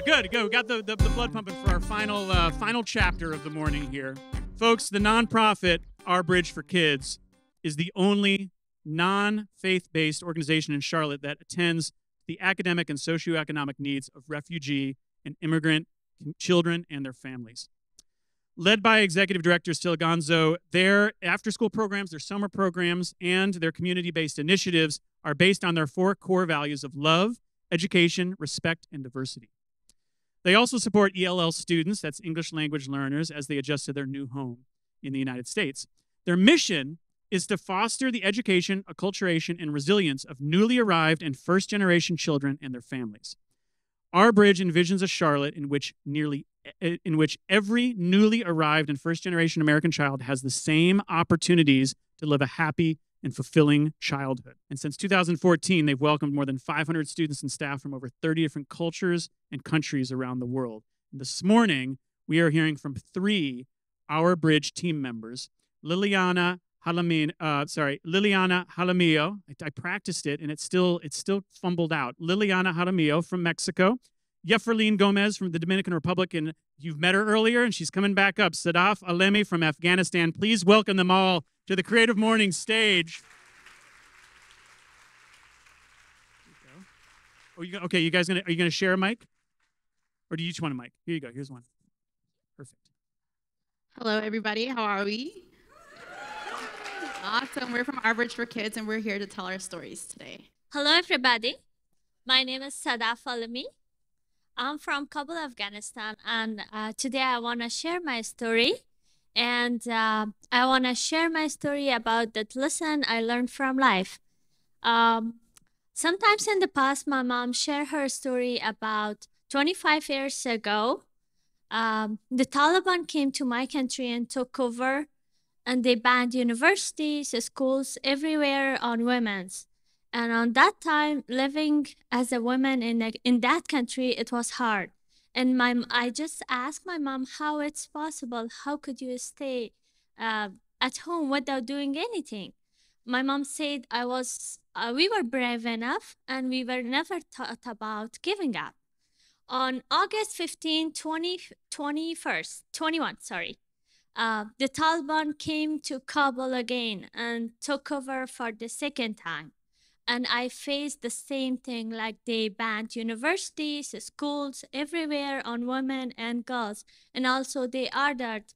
Good. We got the blood pumping for our final chapter of the morning here. Folks, the nonprofit Our Bridge for Kids is the only non-faith-based organization in Charlotte that attends the academic and socioeconomic needs of refugee and immigrant children and their families. Led by Executive Director Sil Ganzo, their after-school programs, their summer programs, and their community-based initiatives are based on their 4 core values of love, education, respect, and diversity. They also support ELL students, that's English language learners, as they adjust to their new home in the United States. Their mission is to foster the education, acculturation, and resilience of newly arrived and first-generation children and their families. Our Bridge envisions a Charlotte in which every newly arrived and first-generation American child has the same opportunities to live a happy and fulfilling childhood. And since 2014, they've welcomed more than 500 students and staff from over 30 different cultures and countries around the world. And this morning, we are hearing from 3 Our Bridge team members, Liliana Jaramillo. I practiced it, and it's still fumbled out. Liliana Jaramillo from Mexico. Yefferline Gomez from the Dominican Republic, and you've met her earlier, and she's coming back up. Sadaf Alemi from Afghanistan. Please welcome them all to the Creative Mornings stage. Okay, you guys are you gonna share a mic, or do you each want a mic? Here you go. Here's one. Perfect. Hello, everybody. How are we? Awesome. We're from Our Bridge for Kids, and we're here to tell our stories today. Hello, everybody. My name is Sadaf Alemi. I'm from Kabul, Afghanistan, and today I want to share my story. And I want to share my story about that lesson I learned from life. Sometimes in the past, my mom shared her story about 25 years ago. The Taliban came to my country and took over, and they banned universities, schools, everywhere on women's. And on that time, living as a woman in that country, it was hard. And I just asked my mom how it's possible. How could you stay at home without doing anything? My mom said we were brave enough, and we were never thought about giving up. On August 15, 21, the Taliban came to Kabul again and took over for the second time. And I faced the same thing, like they banned universities, schools, everywhere on women and girls. And also they ordered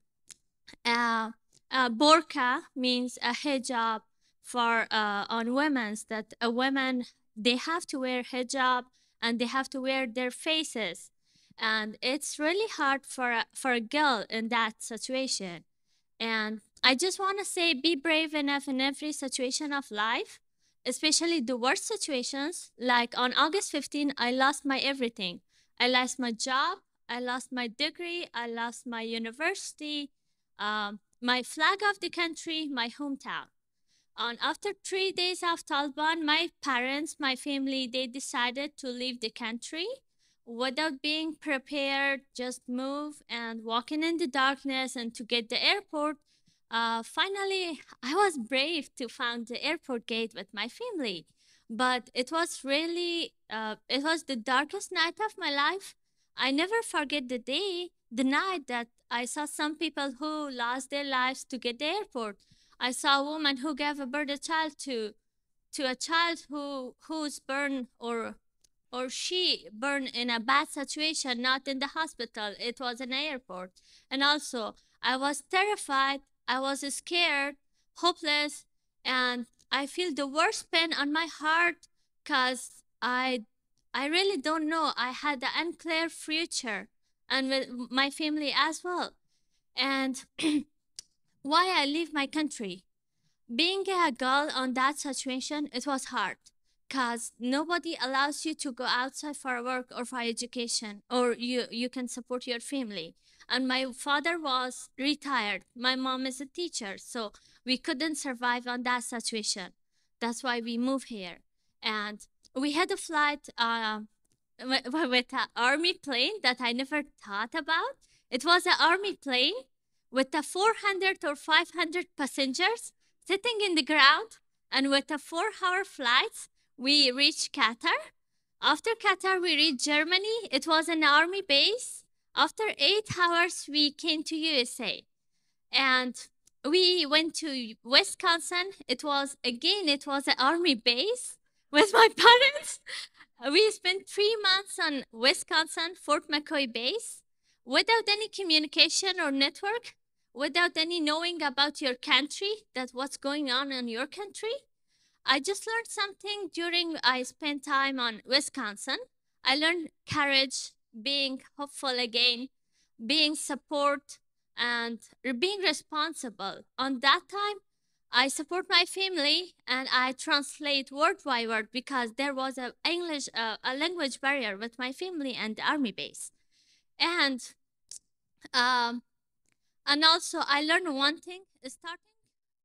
burqa, means a hijab for on women's, that a woman, they have to wear hijab and they have to wear their faces. And it's really hard for a girl in that situation. And I just want to say, be brave enough in every situation of life, especially the worst situations. Like on August 15, I lost my everything. I lost my job, I lost my degree, I lost my university, my flag of the country, my hometown. And after 3 days of Taliban, my parents, my family, they decided to leave the country without being prepared, just move and walking in the darkness and to get the airport. Finally, I was brave to find the airport gate with my family. But it was really, it was the darkest night of my life. I never forget the night that I saw some people who lost their lives to get the airport. I saw a woman who gave a birth a child to a child who's burned or she burned in a bad situation, not in the hospital. It was an airport. And also, I was terrified. I was scared, hopeless, and I feel the worst pain on my heart because I really don't know. I had an unclear future, and with my family as well. And why I leave my country? Being a girl on that situation, it was hard because nobody allows you to go outside for work or for education, or you can support your family. And my father was retired. My mom is a teacher, so we couldn't survive on that situation. That's why we moved here. And we had a flight with an army plane that I never thought about. It was an army plane with a 400 or 500 passengers sitting in the ground. And with a 4-hour flight, we reached Qatar. After Qatar, we reached Germany. It was an army base. After 8 hours, we came to USA. And we went to Wisconsin. It was an army base with my parents. We spent 3 months on Wisconsin, Fort McCoy base, without any communication or network, without any knowing about your country, that what's going on in your country. I just learned something during I spent time on Wisconsin. I learned courage, being hopeful again, being support, and being responsible. On that time, I support my family and I translate word by word because there was a language barrier with my family and the army base. And um, and also I learned one thing: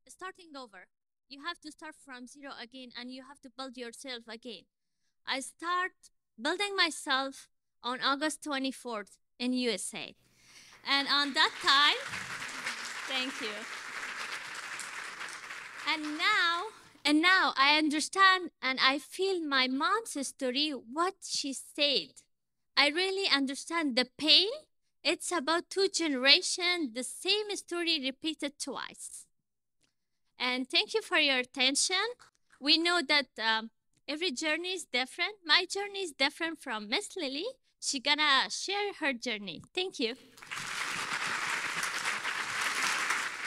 starting over. You have to start from zero again, and you have to build yourself again. I start building myself on August 24th in USA, and on that time, thank you. And now, and now I understand and I feel my mom's story, what she said. I really understand the pain. It's about 2 generations, the same story repeated twice. And thank you for your attention. We know that every journey is different. My journey is different from Miss Lily. She gonna share her journey. Thank you.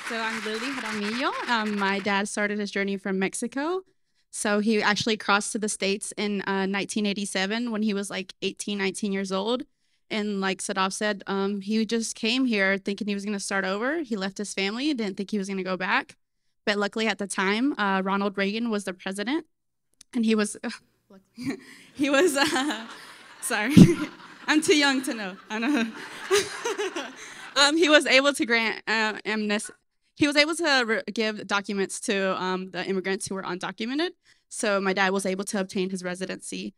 So I'm Lily Jaramillo. My dad started his journey from Mexico. So he actually crossed to the States in 1987 when he was like 18, 19 years old. And like Sadaf said, he just came here thinking he was going to start over. He left his family, didn't think he was going to go back. But luckily at the time, Ronald Reagan was the president. And he was, he was, sorry, I'm too young to know. I know. He was able to grant amnesty. He was able to give documents to the immigrants who were undocumented. So my dad was able to obtain his residency.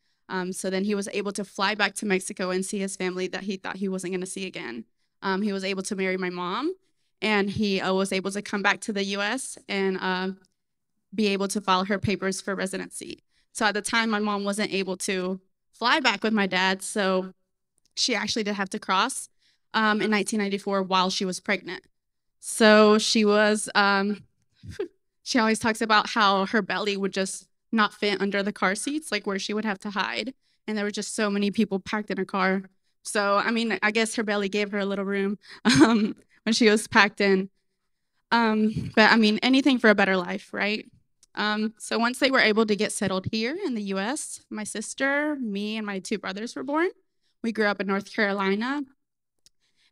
So then he was able to fly back to Mexico and see his family that he thought he wasn't going to see again. He was able to marry my mom, and he was able to come back to the U.S. and be able to file her papers for residency. So at the time, my mom wasn't able to fly back with my dad, so she actually did have to cross in 1994 while she was pregnant. So she was, she always talks about how her belly would just not fit under the car seats, like where she would have to hide. And there were just so many people packed in her car. So, I mean, I guess her belly gave her a little room when she was packed in. But I mean, anything for a better life, right? So once they were able to get settled here in the US, my sister, me, and my 2 brothers were born. We grew up in North Carolina.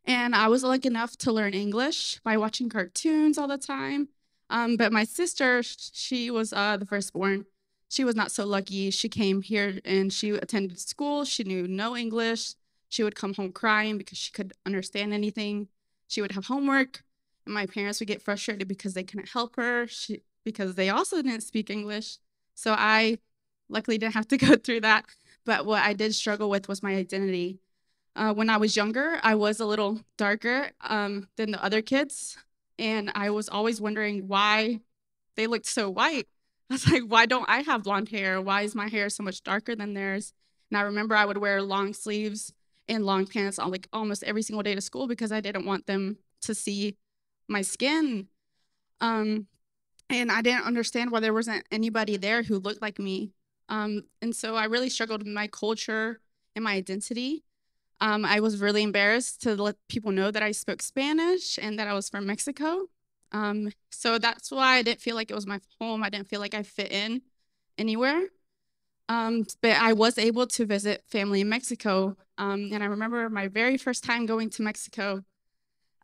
And I was lucky enough to learn English by watching cartoons all the time. But my sister, she was the firstborn. She was not so lucky. She came here and she attended school. She knew no English. She would come home crying because she couldn't understand anything. She would have homework, and my parents would get frustrated because they couldn't help her because they also didn't speak English. So I luckily didn't have to go through that. But what I did struggle with was my identity. When I was younger, I was a little darker than the other kids, and I was always wondering why they looked so white. I was like, why don't I have blonde hair? Why is my hair so much darker than theirs? And I remember I would wear long sleeves and long pants on like almost every single day to school because I didn't want them to see my skin. And I didn't understand why there wasn't anybody there who looked like me. And so I really struggled with my culture and my identity. I was really embarrassed to let people know that I spoke Spanish and that I was from Mexico. So that's why I didn't feel like it was my home. I didn't feel like I fit in anywhere. But I was able to visit family in Mexico. And I remember my very first time going to Mexico.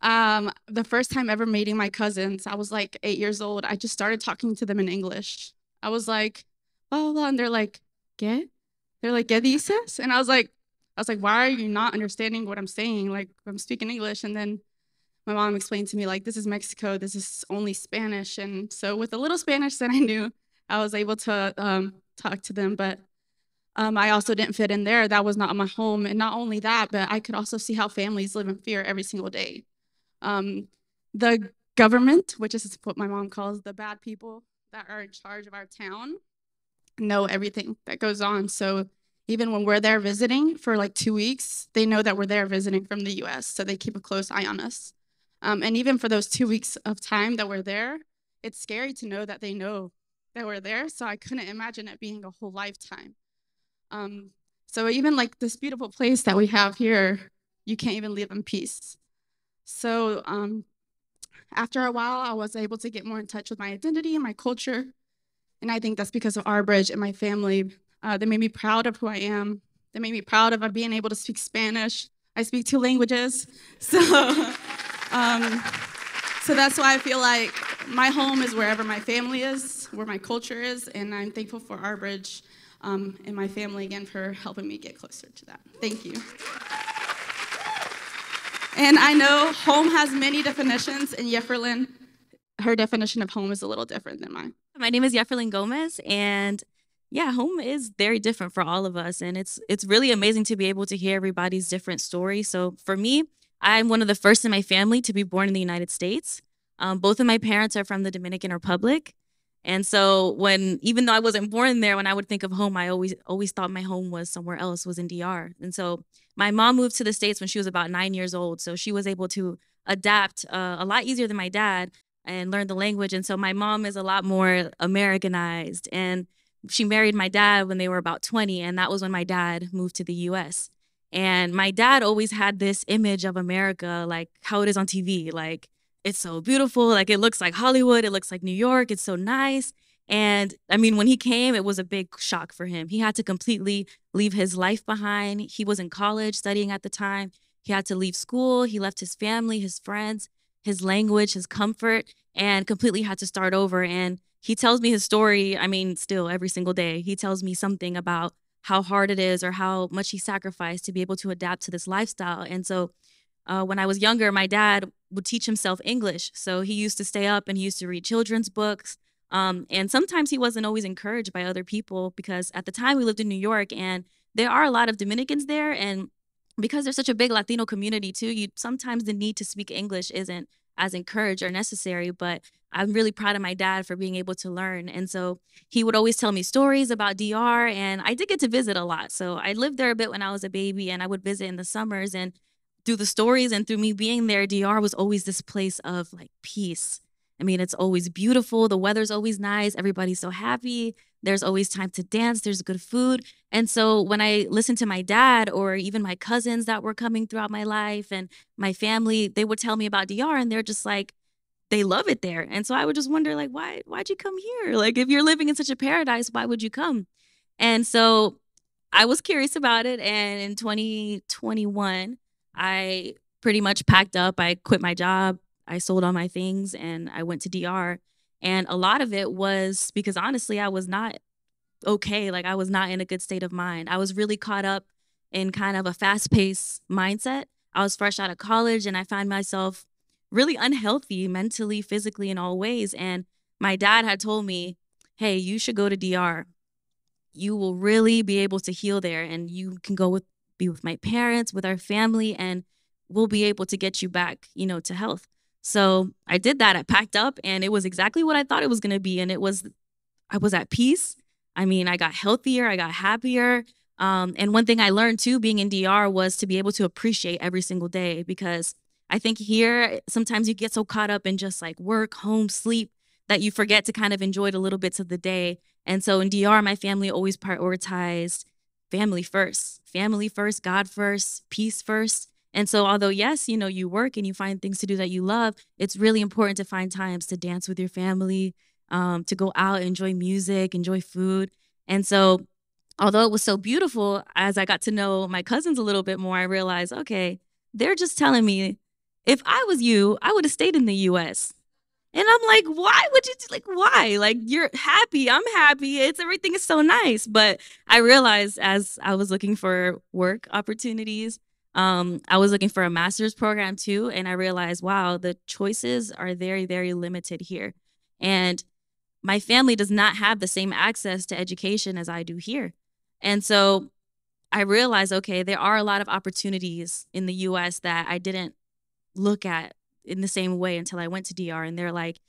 The first time ever meeting my cousins, I was like 8 years old. I just started talking to them in English. I was like, blah, blah, blah. And they're like, ¿qué? They're like, ¿qué dices? And I was like, why are you not understanding what I'm saying? Like, I'm speaking English. And then my mom explained to me, like, this is Mexico. This is only Spanish. And so with the little Spanish that I knew, I was able to talk to them. But I also didn't fit in there. That was not my home. And not only that, but I could also see how families live in fear every single day. The government, which is what my mom calls the bad people that are in charge of our town, know everything that goes on. So Even when we're there visiting for like 2 weeks, they know that we're there visiting from the US, so they keep a close eye on us. And even for those 2 weeks of time that we're there, it's scary to know that they know that we're there, so I couldn't imagine it being a whole lifetime. So even like this beautiful place that we have here, you can't even live in peace. So after a while, I was able to get more in touch with my identity and my culture. And I think that's because of our bridge and my family. They made me proud of who I am. They made me proud of being able to speak Spanish. I speak 2 languages. So, so that's why I feel like my home is wherever my family is, where my culture is. And I'm thankful for our bridge and my family again for helping me get closer to that. Thank you. And I know home has many definitions, and Jefferlyn, her definition of home is a little different than mine. My name is Jefferlyn Gomez, and yeah, home is very different for all of us, and it's really amazing to be able to hear everybody's different story. So for me, I'm one of the first in my family to be born in the United States. Both of my parents are from the Dominican Republic, and so even though I wasn't born there, when I would think of home, I always thought my home was somewhere else, was in DR. And so my mom moved to the States when she was about 9 years old, so she was able to adapt a lot easier than my dad and learn the language. And so my mom is a lot more Americanized. And she married my dad when they were about 20. And that was when my dad moved to the US. And my dad always had this image of America, like how it is on TV. Like, it's so beautiful. Like, it looks like Hollywood. It looks like New York. It's so nice. And I mean, when he came, it was a big shock for him. He had to completely leave his life behind. He was in college studying at the time. He had to leave school. He left his family, his friends, his language, his comfort, and completely had to start over. And he tells me his story, I mean, still every single day. He tells me something about how hard it is or how much he sacrificed to be able to adapt to this lifestyle. And so when I was younger, my dad would teach himself English. So he used to stay up and he used to read children's books. And sometimes he wasn't always encouraged by other people because at the time we lived in New York and there are a lot of Dominicans there. And because there's such a big Latino community too, sometimes the need to speak English isn't as encouraged or necessary. But I'm really proud of my dad for being able to learn. And so he would always tell me stories about DR, and I did get to visit a lot. So I lived there a bit when I was a baby, and I would visit in the summers. And through the stories and through me being there, DR was always this place of like peace. I mean, it's always beautiful. The weather's always nice. Everybody's so happy. There's always time to dance. There's good food. And so when I listened to my dad or even my cousins that were coming throughout my life and my family, they would tell me about DR and they're just like, they love it there. And so I would just wonder, like, why'd you come here? Like, if you're living in such a paradise, why would you come? And so I was curious about it. And in 2021, I pretty much packed up. I quit my job. I sold all my things and I went to DR. And a lot of it was because honestly, I was not okay. Like, I was not in a good state of mind. I was really caught up in kind of a fast-paced mindset. I was fresh out of college and I found myself really unhealthy mentally, physically, in all ways. And my dad had told me, hey, you should go to DR. You will really be able to heal there and you can be with my parents, with our family, and we'll be able to get you back, to health. So I did that. I packed up and it was exactly what I thought it was going to be. And I was at peace. I mean, I got healthier, I got happier. And one thing I learned too, being in DR, was to be able to appreciate every single day, because I think here, sometimes you get so caught up in just like work, home, sleep, that you forget to kind of enjoy the little bits of the day. And so in DR, my family always prioritized family first, God first, peace first. And so although, yes, you work and you find things to do that you love, it's really important to find times to dance with your family, to go out, enjoy music, enjoy food. And so although it was so beautiful, as I got to know my cousins a little bit more, I realized, okay, they're just telling me, if I was you, I would have stayed in the US. And I'm like, why would you, why? Like, you're happy, I'm happy, everything is so nice. But I realized as I was looking for work opportunities, I was looking for a master's program too. And I realized, wow, the choices are very, very limited here. And my family does not have the same access to education as I do here. And so I realized, okay, there are a lot of opportunities in the US that I didn't look at in the same way until I went to DR. And they're like,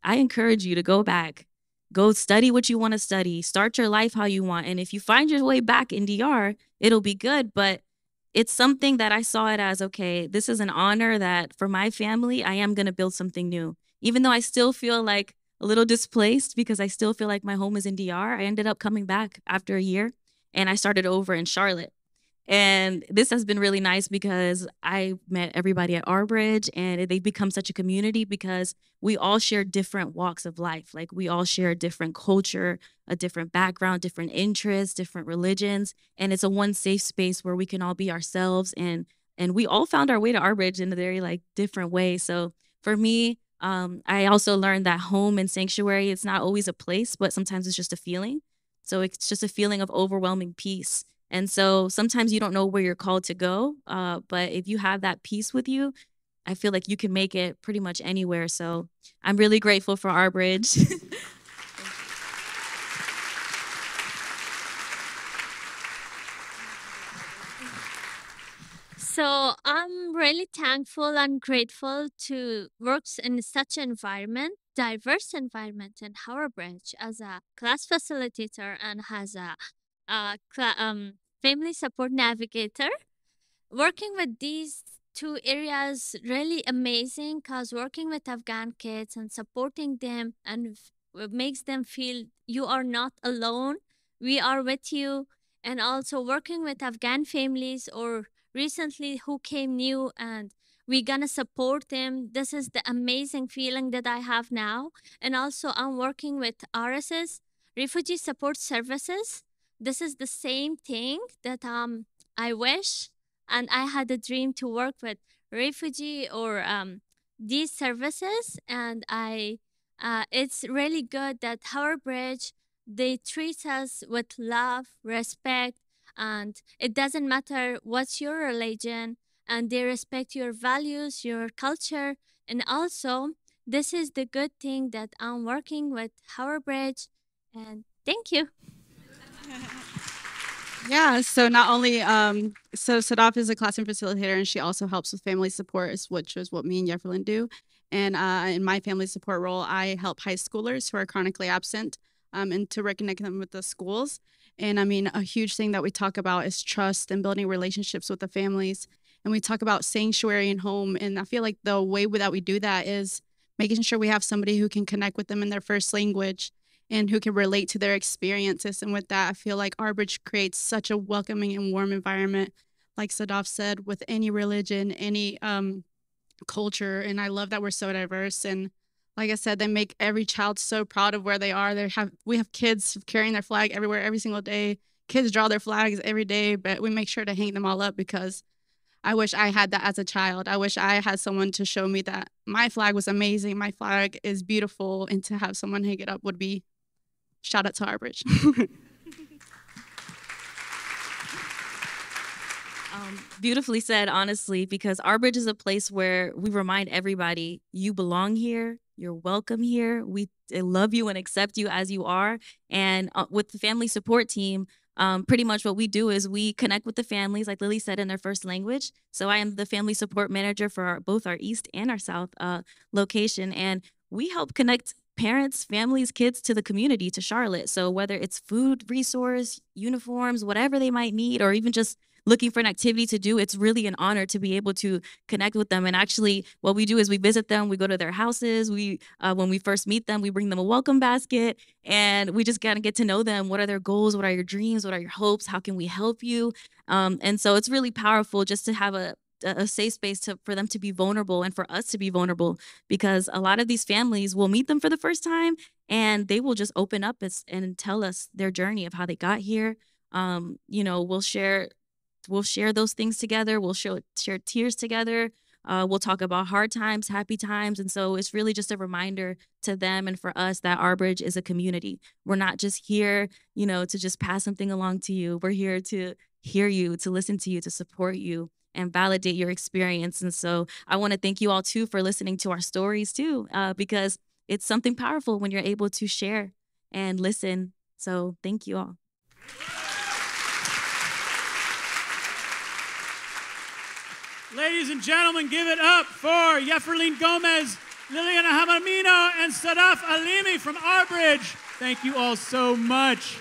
I encourage you to go back, go study what you want to study, start your life how you want. And if you find your way back in DR, it'll be good. But it's something that I saw it as, okay, this is an honor that for my family, I am going to build something new. Even though I still feel like a little displaced because I still feel like my home is in DR, I ended up coming back after a year and I started over in Charlotte. And this has been really nice because I met everybody at Our Bridge and they become such a community because we all share different walks of life. Like we all share a different culture, a different background, different interests, different religions. And it's a one safe space where we can all be ourselves. And we all found our way to Our Bridge in a very like different way. So for me, I also learned that home and sanctuary, it's not always a place, but sometimes it's just a feeling. So it's just a feeling of overwhelming peace. And so sometimes you don't know where you're called to go, but if you have that peace with you, I feel like you can make it pretty much anywhere. So I'm really grateful for Our Bridge. So I'm really thankful and grateful to work in such environment, diverse environment in Howard Bridge as a class facilitator and as a family support navigator. Working with these two areas really amazing because working with Afghan kids and supporting them and makes them feel you are not alone. We are with you. And also working with Afghan families or recently who came new and we're gonna support them. This is the amazing feeling that I have now. And also I'm working with RSS, Refugee Support Services. This is the same thing that I wish and I had a dream to work with refugee or these services. And it's really good that Howard Bridge they treat us with love, respect, and it doesn't matter what's your religion, and they respect your values, your culture, and also this is the good thing that I'm working with Howard Bridge, and thank you. Yeah, so not only so Sadaf is a classroom facilitator and she also helps with family support, which is what me and Jefferlyn do. And in my family support role, I help high schoolers who are chronically absent and to reconnect them with the schools. And I mean, a huge thing that we talk about is trust and building relationships with the families. And we talk about sanctuary and home. And I feel like the way that we do that is making sure we have somebody who can connect with them in their first language and who can relate to their experiences. And with that, I feel like Our Bridge creates such a welcoming and warm environment, like Sadaf said, with any religion, any culture. And I love that we're so diverse. And like I said, they make every child so proud of where they are. We have kids carrying their flag everywhere every single day. Kids draw their flags every day, but we make sure to hang them all up because I wish I had that as a child. I wish I had someone to show me that my flag was amazing. My flag is beautiful. And to have someone hang it up would be shout out to Our Bridge. Beautifully said, honestly, because Our Bridge is a place where we remind everybody you belong here. You're welcome here. We love you and accept you as you are. And with the family support team, pretty much what we do is we connect with the families, like Lily said, in their first language. So I am the family support manager for both our East and our South location. And we help connect parents, families, kids to the community, to Charlotte. So whether it's food, resource, uniforms, whatever they might need, or even just looking for an activity to do, it's really an honor to be able to connect with them. And actually what we do is we visit them, we go to their houses, we when we first meet them, we bring them a welcome basket, and we just gotta get to know them. What are their goals? What are your dreams? What are your hopes? How can we help you? And so it's really powerful just to have a safe space for them to be vulnerable and for us to be vulnerable, because a lot of these families will meet them for the first time and they will just open up and tell us their journey of how they got here. We'll share those things together. We'll share tears together. We'll talk about hard times, happy times. And so it's really just a reminder to them and for us that Our Bridge is a community. We're not just here, to just pass something along to you. We're here to hear you, to listen to you, to support you and validate your experience. And so I want to thank you all too for listening to our stories too, because it's something powerful when you're able to share and listen. So thank you all. Ladies and gentlemen, give it up for Jefferlyn Gomez Liliana Hamamino and Sadaf Alimi from Our Bridge. Thank you all so much.